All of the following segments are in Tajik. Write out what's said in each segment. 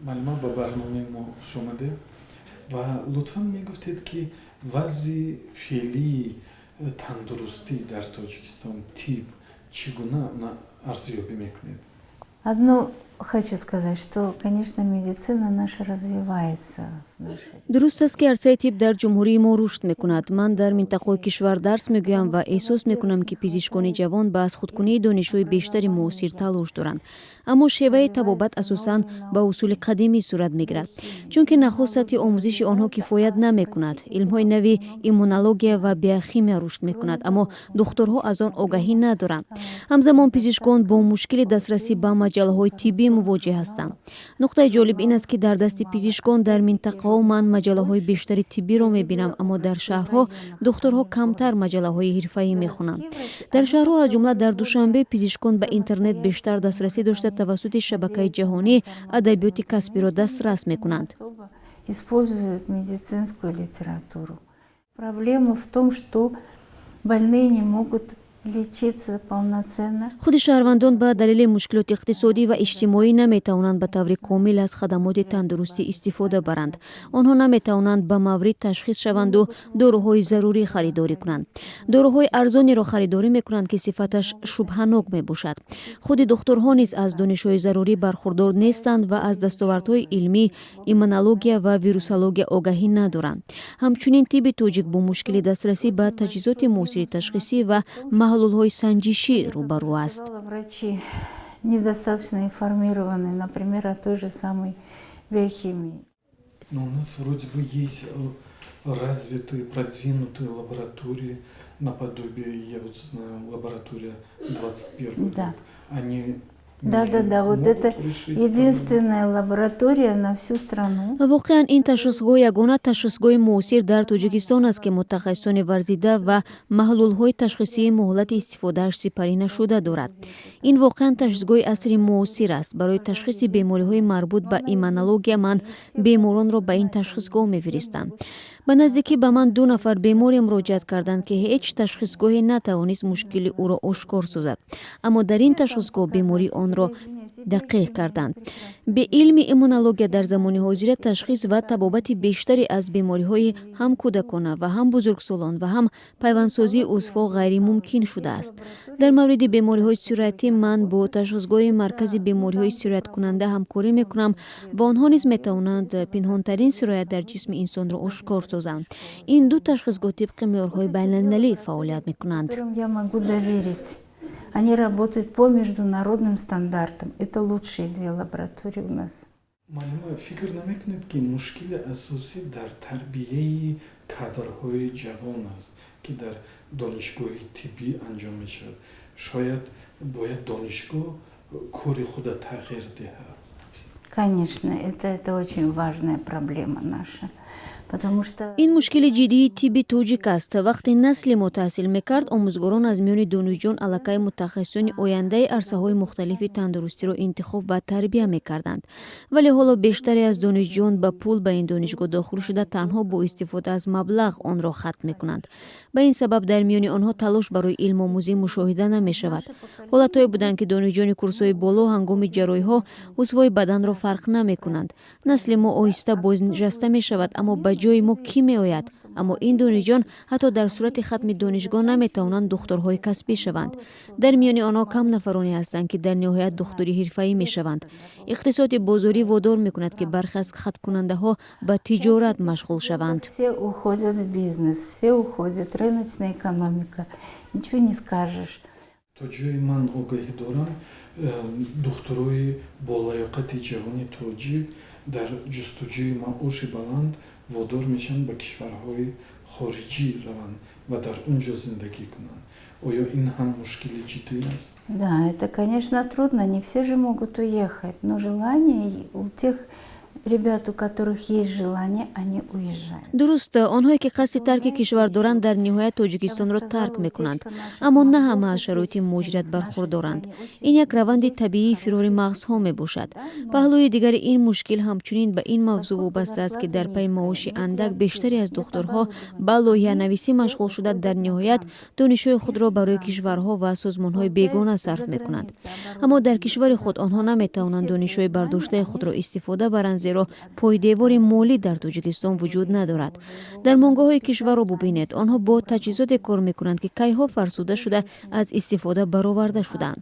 معلومه با برنامه ما شماده و لطفا میگفتید که وضع فعلی تندرستی در تاجیکستان تیب چگونه ارزیابی میکنید؟ Одно хочу сказать, что, конечно, медицина наша развивается. дуруст аст ки арсаи тиб дар ҷумҳурии мо рушд мекунад. Ман дар минтақаҳои кишвар дарс мегӯям ва эҳсос мекунам ки пизишкони ҷавон ба аз худкунии донишҷӯи бештари муосир талош доранд. аммо шеваи табобат асосан ба усули қадимӣ сурат мегирад, чунки нахуст сатҳи омӯзиши онҳо кифоят намекунад. илмҳои нави иммунология ва биохимия рушд мекунад, аммо духторҳо аз он огаҳӣ надоранд. ҳамзамон пизишкон бо мушкили дастрасӣ ба маҷаллаҳои тиббӣ мувоҷеҳ ҳастанд. нуқтаи ҷолиб ин аст ки дар дасти пизишкон дар минтақаҳо ман маҷаллаҳои бештари тиббиро мебинам, аммо дар шаҳрҳо духторҳо камтар маҷаллаҳои ҳирфаӣ мехонанд. дар шаҳрҳо аз ҷумла дар Душанбе пизишкон ба интернет бештар дастрасӣ дошта тавассути шабакаи ҷаҳонӣ адабиёти касбиро дастрас мекунанд. Используют медицинскую литературу. Проблема в том, что больные не могут лечиться полноценно. худи шаҳрвандон ба далели мушкилоти иқтисодӣ ва иҷтимоӣ наметавонанд ба таври комил аз хадамоти тандурустӣ истифода баранд. онҳо наметавонанд ба маврид ташхис шаванду доруҳои зарурӣ харидорӣ кунанд. доруҳои арзонеро харидорӣ мекунанд ки сифаташ шубҳанок мебошад. худи духторҳо низ аз донишҳои зарурӣ бархурдор нестанд ва аз дастовардҳои илмӣ, иммунология ва вирусология огаҳӣ надоранд. ҳамчунин тибби тоҷик бо мушкили дастрасӣ ба таҷҳизоти муосири ташхисӣ ва маҳлулҳои санҷишӣ рӯбарӯ аст. Врачи недостаточно информированы, например, о той же самой биохимии. Но у нас вроде бы есть развитые, продвинутые лаборатории наподобие, я вот знаю, лаборатория 21 Да. век. Они Да, вот это единственная лаборатория на всю страну. воқеан ин ташхисгоҳ ягона ташхисгоҳи муосир дар тоҷикистон аст ки мутахассисони варзида ва маҳлулҳои ташхисии муҳлати истифодааш сипарӣ нашуда дорад. ин воқеан ташхисгоҳи асри муосир аст. барои ташхиси бемориҳои марбут ба иммунология ман беморонро ба ин ташхисгоҳ мефиристам. ба наздикӣ ба ман 2 нафар беморе муроҷиат карданд ки ҳеҷ ташхисгоҳе натавонист мушкили ӯро ошкор созад, аммо дар ин ташхисгоҳ бемории онро дақиқ карданд. бе илми иммунология дар замони ҳозира ташхис ва табобати бештари аз бемориҳои ҳам кӯдакона ва ҳам бузургсолон ва ҳам пайвандсозии узвҳо ғайримумкин шудааст. дар мавриди бемориҳои сироятӣ ман бо ташхисгоҳи маркази бемориҳои сирояткунанда ҳамкорӣ мекунам ва онҳо низ метавонанд пинҳонтарин сироят дар ҷисми инсонро ошкор созанд. ин 2 ташхисгоҳ тибқи меъёрҳои байналмилалӣ фаъолият мекунанд. Я могу доверить. Они работают по международным стандартам. Это лучшие 2 лаборатории у нас. معلومه فکر نمیکنید که مشکل اساسی در تربیه کادرهای جوان است که در دانشگاه طبی انجام میشود. شاید باید دانشگاه کار خود تغییر دهد. Конечно, это очень важная проблема наша. Потому что ин мушкили ҷиддии тибби тоҷик аст. вақте насли мо таҳсил мекард, омӯзгорон аз миёни донишҷӯён аллакай мутахассисони ояндаи арсаҳои мухталифи тандурустиро интихоб ва тарбия мекарданд. вале ҳоло бештаре аз донишҷӯён ба пул ба ин донишгоҳ дохил шуда танҳо бо истифода аз маблағ онро хатм мекунанд. ба ин сабаб дар миёни онҳо талош барои илмомӯзӣ мушоҳида намешавад. ҳолатҳое буданд ки донишҷӯёни курсҳои боло ҳангоми ҷарроҳиҳо узвҳои баданро фарқ намекунанд. насли мо оҳиста бознишаста мешавад, аммо ба ҷои мо кӣ меояд? аммо ин донишҷӯён ҳатто дар сурати хатми донишгоҳ наметавонанд духторҳои касбӣ шаванд. дар миёни онҳо кам нафароне ҳастанд ки дар ниҳоят духтури ҳирфаӣ мешаванд. иқтисоди бозорӣ водор мекунад ки бархе аз хаткунандаҳо ба тиҷорат машғул шаванд. все уходят в бизнес, все уходят, рыночная экономика. Ничего не скажешь. то ҷои ман огаҳӣ дорам, духтурои болоёқати ҷавони тоҷик дар ҷустуҷӯи маоши баланд водор мешаванд ба кишварҳои хориҷӣ раванд ва дар онҷо зиндагӣ кунанд. оё ин ҳам мушкили ҷиддӣ аст? Да, это, конечно, трудно. Не все же могут уехать. Но желание у тех Ребят, у которых есть желание, они уезжают. дуруст онҳое ки қасди тарки кишвар доранд дар ниҳоят тоҷикистонро тарк мекунанд, аммо на ҳама аз шароити муҳоҷират бархурдоранд. Ин як раванди табиии фирори мағзҳо мебошад. паҳлӯи дигари ин мушкил ҳамчунин ба ин мавзӯъ вобаста аст ки дар пайи маоши андак бештаре аз духтурҳо ба лоиҳанависӣ машғул шуда дар ниҳоят донишҳои худро барои кишварҳо ва созмонҳои бегона сарф мекунанд. аммо дар кишвари худ онҳо наметавонанд донишҳои бардоштаи худро истифода баранд, зеро пойдевори молӣ дар тоҷикистон вуҷуд надорад. дар монгоҳои кишварро бубинед, онҳо бо таҷҳизоте кор мекунанд ки кайҳо фарсуда шуда аз истифода бароварда шуданд.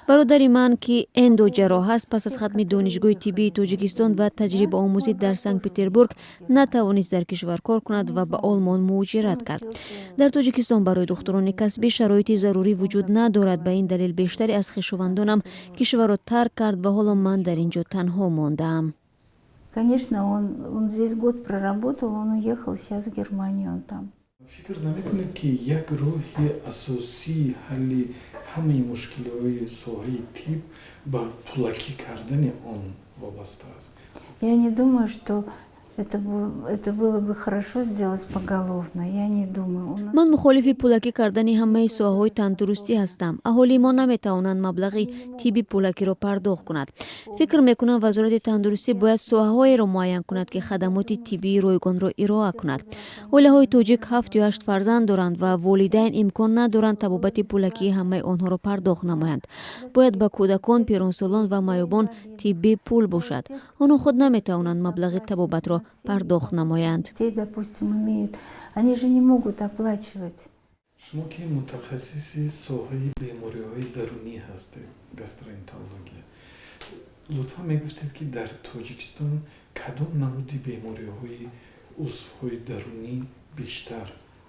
бародари ман ки эндоҷарроҳ аст, пас аз хатми донишгоҳи тиббии тоҷикистон ва таҷрибаомӯзӣ дар Санкт-Петербург натавонист дар кишвар кор кунад ва ба олмон муҳоҷират кард. дар тоҷикистон барои духтурони касбӣ шароити зарурӣ вуҷуд надорад. ба ин далел бештаре аз хешовандонам кишварро тарк кард ва ҳоло ман дар ин ҷо танҳо мондаам. Конечно, он здесь год проработал, он уехал сейчас в Германию, он там. фикр намекунед ки як роҳи асосии ҳалли ҳамаи мушкилои соҳаи тиб ба пулакӣ кардани он вобаста аст? Я не думаю, что это было бы хорошо сделать поголовно. Я не думаю. ман мухолифи пулакӣ кардани ҳамаи соҳаҳои тандурустӣ ҳастам. аҳолии мо наметавонанд маблағи тибби пулакиро пардохт кунад. фикр мекунам вазорати тандурустӣ бояд соҳаҳоеро муайян кунад ки хадамоти тиббии ройгонро ироа кунад. оилаҳои тоҷик 7 ё 8 фарзанд доранд ва волидайн имкон надоранд табобати пулакии ҳамаи онҳоро пардохт намоянд. бояд ба кӯдакон, пиронсолон ва маёбон тиббӣ пул бошад. онҳо худ наметавонанд маблағи табобатро пардохт намоянд. Допустим, имеют, они же не могут оплачивать. шумо ки мутахассиси соҳаи бемориҳои дарунӣ ҳастед, гастроэнтерология, лутфан мегуфтед ки дар тоҷикистон кадом намуди бемориҳои узвҳои дарунӣ бештар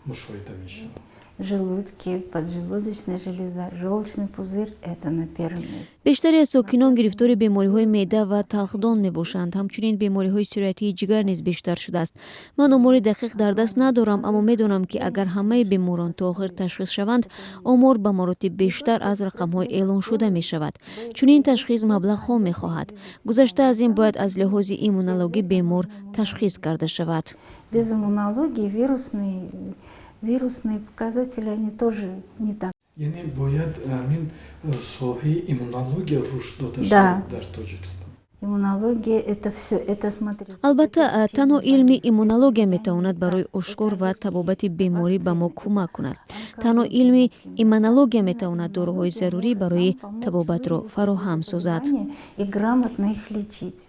мушоҳида мешавад? Желудки, поджелудочная железа, желчный пузырь – это на первом месте. бештари аз сокинон гирифтори бемориҳои меъда ва талхдон мебошанд. ҳамчунин бемориҳои сироятии ҷигар низ бештар шудааст. ман омори дақиқ дар даст надорам, аммо медонам ки агар ҳамаи беморон то охир ташхис шаванд, омор ба маротиб бештар аз рақамҳои эълон шуда мешавад. чунин ташхис маблағҳо мехоҳад. гузашта аз ин бояд аз лиҳози иммунологӣ бемор ташхис карда шавад. Без иммунологии вирусные показатели, они тоже не так. яъне бояд ҳамин соҳаи иммунология рушд дода Да. шавад дар тоҷикистон? Иммунология – это все, это смотрите. албатта танҳо илми иммунология метавонад барои ошкор ва табобати беморӣ ба мо кӯмак кунад. танҳо илми иммунология метавонад дороҳои зарурӣ барои табобатро фароҳам созад. И грамотно их лечить.